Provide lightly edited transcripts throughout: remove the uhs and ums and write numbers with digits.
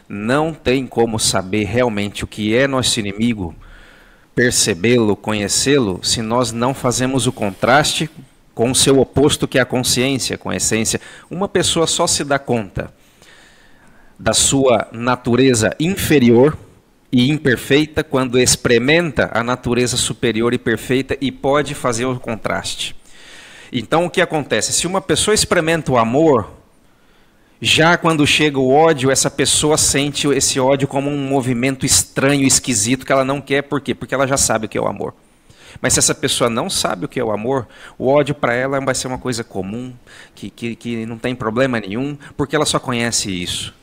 não tem como saber realmente o que é nosso inimigo, percebê-lo, conhecê-lo, se nós não fazemos o contraste com o seu oposto, que é a consciência, com a essência. Uma pessoa só se dá conta da sua natureza inferior e imperfeita quando experimenta a natureza superior e perfeita e pode fazer o contraste. Então o que acontece? Se uma pessoa experimenta o amor, já quando chega o ódio, essa pessoa sente esse ódio como um movimento estranho, esquisito, que ela não quer. Por quê? Porque ela já sabe o que é o amor. Mas se essa pessoa não sabe o que é o amor, o ódio para ela vai ser uma coisa comum, que não tem problema nenhum, porque ela só conhece isso.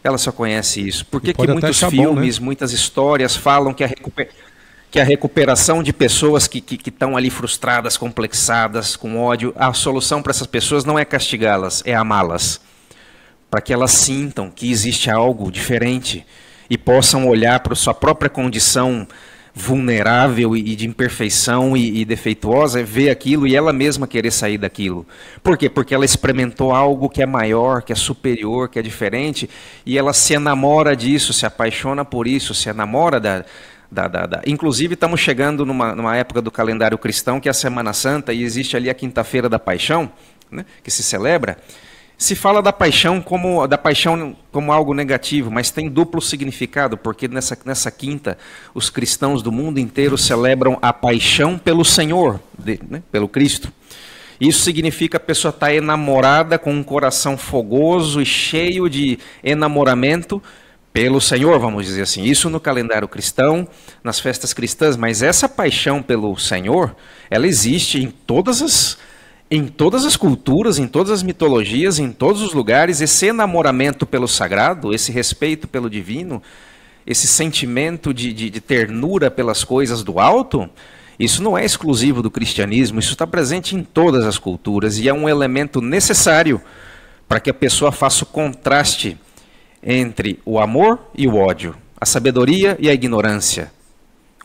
Ela só conhece isso. Por que muitos filmes, bom, né? Muitas histórias falam que a recuperação de pessoas que estão ali frustradas, complexadas, com ódio, a solução para essas pessoas não é castigá-las, é amá-las. Para que elas sintam que existe algo diferente e possam olhar para a sua própria condição vulnerável e de imperfeição e defeituosa, ver aquilo e ela mesma querer sair daquilo. Por quê? Porque ela experimentou algo que é maior, que é superior, que é diferente, e ela se enamora disso, se apaixona por isso, se enamora Inclusive estamos chegando numa época do calendário cristão, que é a Semana Santa, e existe ali a Quinta-feira da Paixão, né, que se celebra. Se fala da paixão como algo negativo, mas tem duplo significado, porque nessa quinta os cristãos do mundo inteiro celebram a paixão pelo Senhor, né, pelo Cristo. Isso significa a pessoa estar enamorada com um coração fogoso e cheio de enamoramento pelo Senhor, vamos dizer assim. Isso no calendário cristão, nas festas cristãs, mas essa paixão pelo Senhor, ela existe em todas as culturas, em todas as mitologias, em todos os lugares. Esse enamoramento pelo sagrado, esse respeito pelo divino, esse sentimento de ternura pelas coisas do alto, isso não é exclusivo do cristianismo, isso está presente em todas as culturas e é um elemento necessário para que a pessoa faça o contraste entre o amor e o ódio, a sabedoria e a ignorância,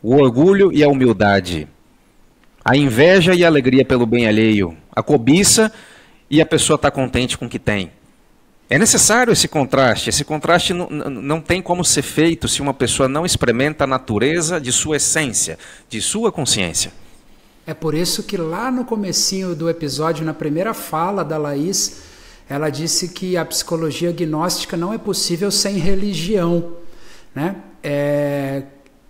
o orgulho e a humildade, a inveja e a alegria pelo bem alheio, a cobiça e a pessoa está contente com o que tem. É necessário esse contraste. Esse contraste não tem como ser feito se uma pessoa não experimenta a natureza de sua essência, de sua consciência. É por isso que lá no comecinho do episódio, na primeira fala da Laís, ela disse que a psicologia gnóstica não é possível sem religião, né?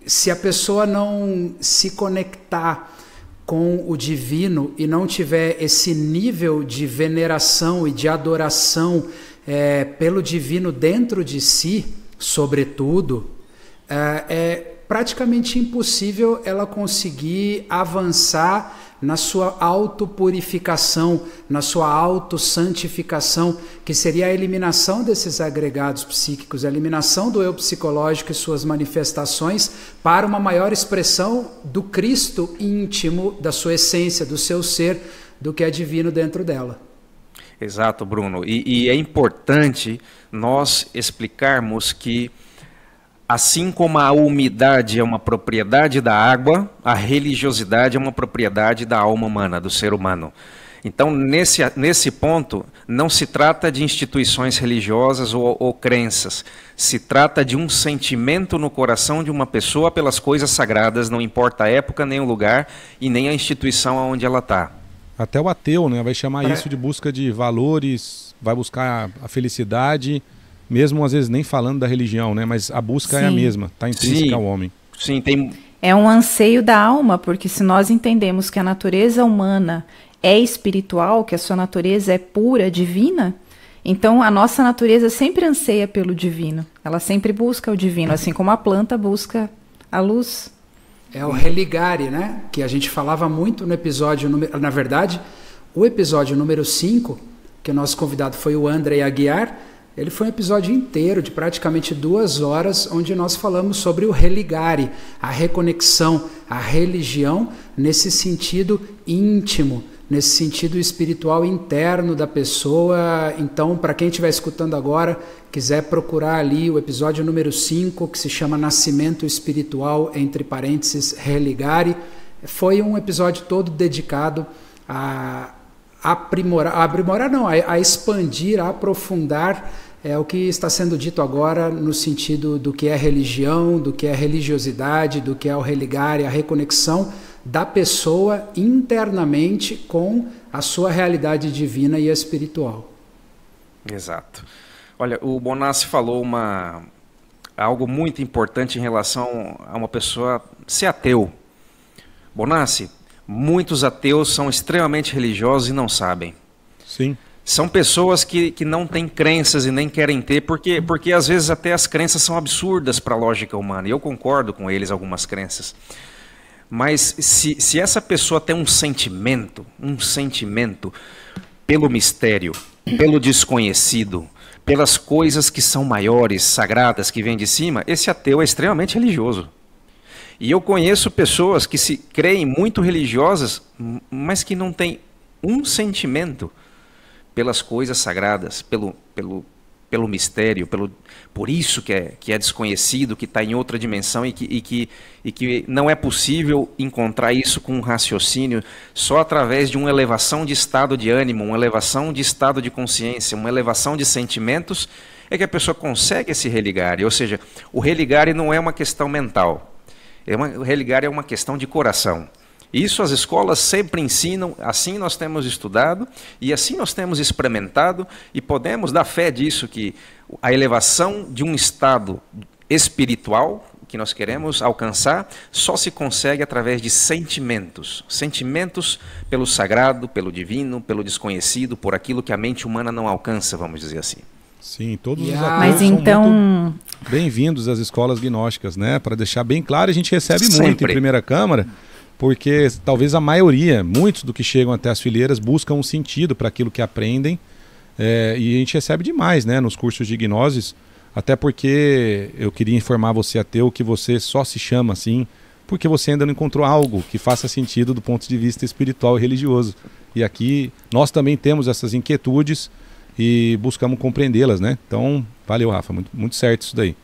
Se a pessoa não se conectar com o divino e não tiver esse nível de veneração e de adoração pelo divino dentro de si, sobretudo, é praticamente impossível ela conseguir avançar na sua autopurificação, na sua autossantificação, que seria a eliminação desses agregados psíquicos, a eliminação do eu psicológico e suas manifestações para uma maior expressão do Cristo íntimo, da sua essência, do seu ser, do que é divino dentro dela. Exato, Bruno. E é importante nós explicarmos que, assim como a umidade é uma propriedade da água, a religiosidade é uma propriedade da alma humana, do ser humano. Então, nesse ponto, não se trata de instituições religiosas ou crenças. Se trata de um sentimento no coração de uma pessoa pelas coisas sagradas, não importa a época, nem o lugar e nem a instituição onde ela está. Até o ateu, né, vai chamar isso de busca de valores, vai buscar a felicidade, mesmo às vezes nem falando da religião, né? Mas a busca é a mesma, está intrínseca ao homem. Sim, tem... É um anseio da alma, porque se nós entendemos que a natureza humana é espiritual, que a sua natureza é pura, divina, então a nossa natureza sempre anseia pelo divino. Ela sempre busca o divino, assim como a planta busca a luz. É o religare, né? Que a gente falava muito no episódio, na verdade, o episódio número 5, que o nosso convidado foi o André Aguiar, ele foi um episódio inteiro, de praticamente 2 horas, onde nós falamos sobre o religare, a reconexão, a religião, nesse sentido íntimo, nesse sentido espiritual interno da pessoa. Então, para quem estiver escutando agora, quiser procurar ali o episódio número 5, que se chama Nascimento Espiritual, entre parênteses, religare, foi um episódio todo dedicado a expandir, a aprofundar é o que está sendo dito agora no sentido do que é religião, do que é religiosidade, do que é o religar e a reconexão da pessoa internamente com a sua realidade divina e espiritual. Exato. Olha, o Bonassi falou algo muito importante em relação a uma pessoa ser ateu. Bonassi, muitos ateus são extremamente religiosos e não sabem. Sim. São pessoas que não têm crenças e nem querem ter, porque às vezes até as crenças são absurdas para a lógica humana. E eu concordo com eles, algumas crenças. Mas se essa pessoa tem um sentimento pelo mistério, pelo desconhecido, pelas coisas que são maiores, sagradas, que vêm de cima, esse ateu é extremamente religioso. E eu conheço pessoas que se creem muito religiosas, mas que não têm um sentimento pelas coisas sagradas, pelo mistério, por isso que é desconhecido, que está em outra dimensão e que não é possível encontrar isso com um raciocínio só através de uma elevação de estado de ânimo, uma elevação de estado de consciência, uma elevação de sentimentos, é que a pessoa consegue se religar. Ou seja, o religar não é uma questão mental, o religar é uma questão de coração. Isso as escolas sempre ensinam, assim nós temos estudado e assim nós temos experimentado e podemos dar fé disso, que a elevação de um estado espiritual que nós queremos alcançar só se consegue através de sentimentos. Sentimentos pelo sagrado, pelo divino, pelo desconhecido, por aquilo que a mente humana não alcança, vamos dizer assim. Sim, todos os ateus Mas então... são muito bem-vindos às escolas gnósticas, né? Para deixar bem claro, a gente recebe muito em primeira câmara, porque talvez a maioria, muitos do que chegam até as fileiras buscam um sentido para aquilo que aprendem, e a gente recebe demais, né, nos cursos de gnoses, até porque eu queria informar você, ateu, que você só se chama assim porque você ainda não encontrou algo que faça sentido do ponto de vista espiritual e religioso. E aqui nós também temos essas inquietudes e buscamos compreendê-las, né? Então, valeu, Rafa, muito certo isso daí.